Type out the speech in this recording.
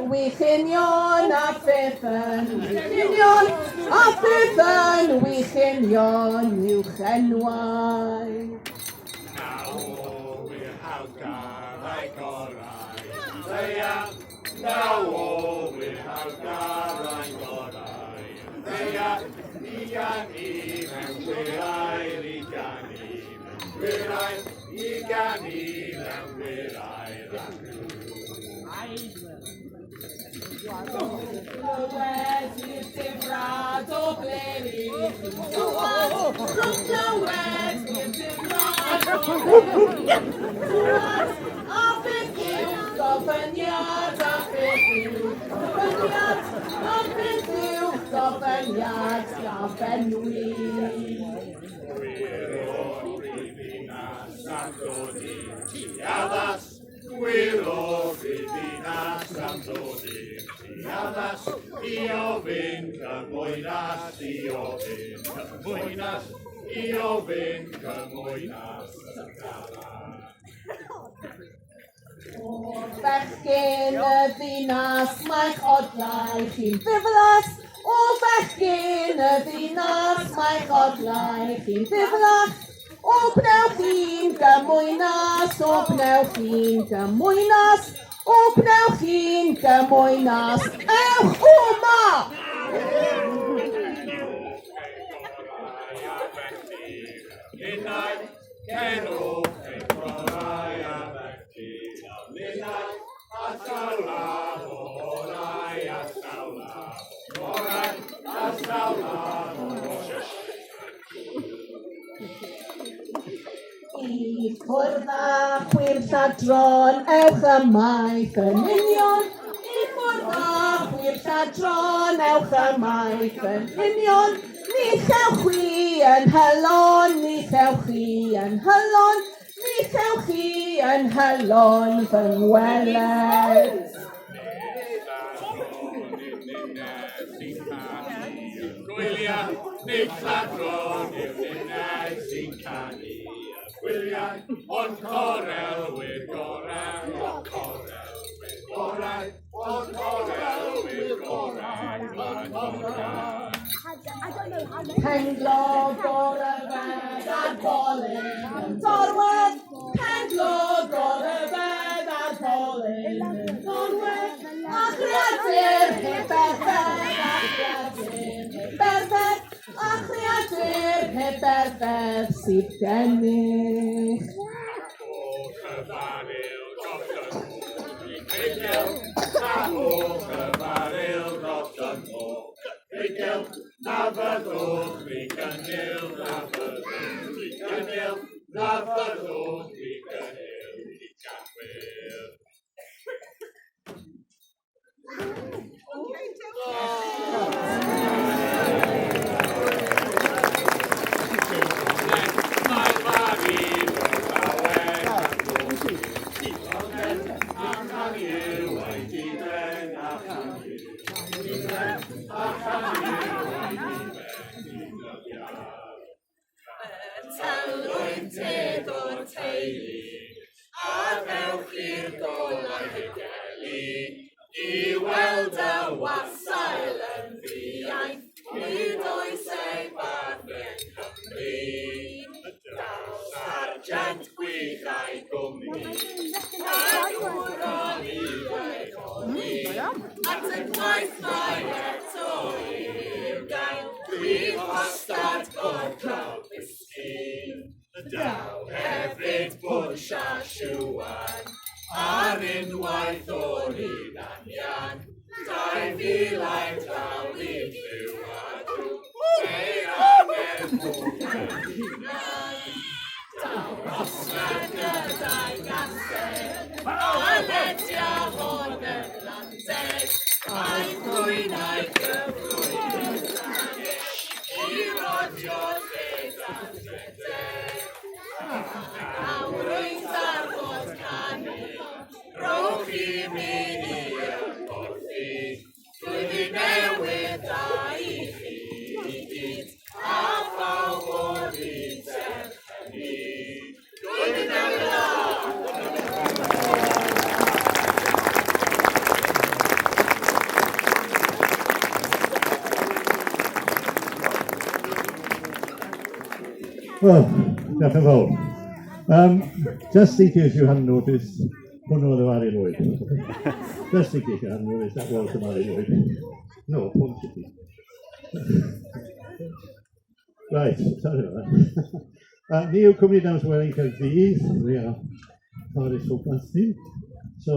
Wychynion a ffyddyn, a ffyddyn, wychynion yw chenwau. Now we're hawgarau gorau, now we're hawgarau gorau, i mewn gwirau, mewn gwirau, Lwyd i'r difrad o bleri, Lwyd i'r difrad o bleri, a beth yw gofyniad, a beth yw gofyniad, a beth yw gofyniad gafenwi. We're o'r brifddinas am ddod i'r tuaddas, we're o'r brifddinas am ddod i'r tuaddas, i ofyn cymwynas, i ofyn cymwynas, i ofyn cymwynas y galar. O'r bechgyn y ddinas mae'ch odlau chi'n ddiflas. O bechgyn y ddinas mae'ch odlau chi'n ddiflas. O pnewch chi'n gymwynas, o pnewch chi'n gymwynas, o pnewch chi'n gymwynas. Ewch o'ma! Ninnau, cenwch ein gorau a fechdi. Ninnau, a llawla, orau a llawla. Orau a llawla, I ffwrdd â chwirlladron, ewch ymaith yn union. I ffwrdd â chwirlladron, ewch ymaith yn union. Ni chewch chi yn hylon, ni chewch chi yn hylon, ni chewch chi yn hylon fy ngweled. Gwyliau, nid lladron yw'r uned sy'n canu y gwyliau, ond corel wy'r gorau, ond corel wy'r gorau, ond corel wy'r gorau, ond corel. Pendlo gorybedd ar bolyn yn dorwedd, pendlo gorybedd ar bolyn yn dorwedd, a chreadur heb berfed, a chreadur heb berfed, a chreadur heb berfed sydd gennych. Achwch y baril dros y môr, Rydel, achwch y baril dros y môr, Rydel, na fyddwch fi gynnil, na fyddwch fi gynnil, na fyddwch fi gynnil i gafwyr. Mae mari o'r llawen a'r gwrs, digonen ac am yw ei diben ac am yw, diben ac am yw ei diben i dyddiad. Talwyn teg o'r teulu, A ddewch i'r golau hygelu, i weld y wasail yn ddiaeth, nid oes ei barth yn Cymru. Daw sarjant gwych a'i gwmni, a gwron i ei chodi, at y gwaith mae eto i'w gael, prif wastad gorfod whisky. Daw hefyd bwrs a siwan, a Gan unwaith o'r hyd anian, 2,000 draw i'n lliw a drw. Ei angen mwyn hunan, dawrosgad gyda'i gaseg, o ledia hon yn landeg, a'i gwynau gyflwyn yn i rodio lled a dredeg. Awrwynt ar fod canu, rowch i mi ymborthi, blwyddyn newydd da i chi gyd, a phawb o'r un terfynu. Blwyddyn newydd da! Well, diolch yn fawr. Just in case you hadn't noticed, hwnnw oedd y Mari Lwyd. Just in case you hadn't noticed, that was the Mari Lwyd. No, Pont City. Right, sorry about that. Ni yw cwmni dawns Welling Caerdydd, we are Paris Football Team. So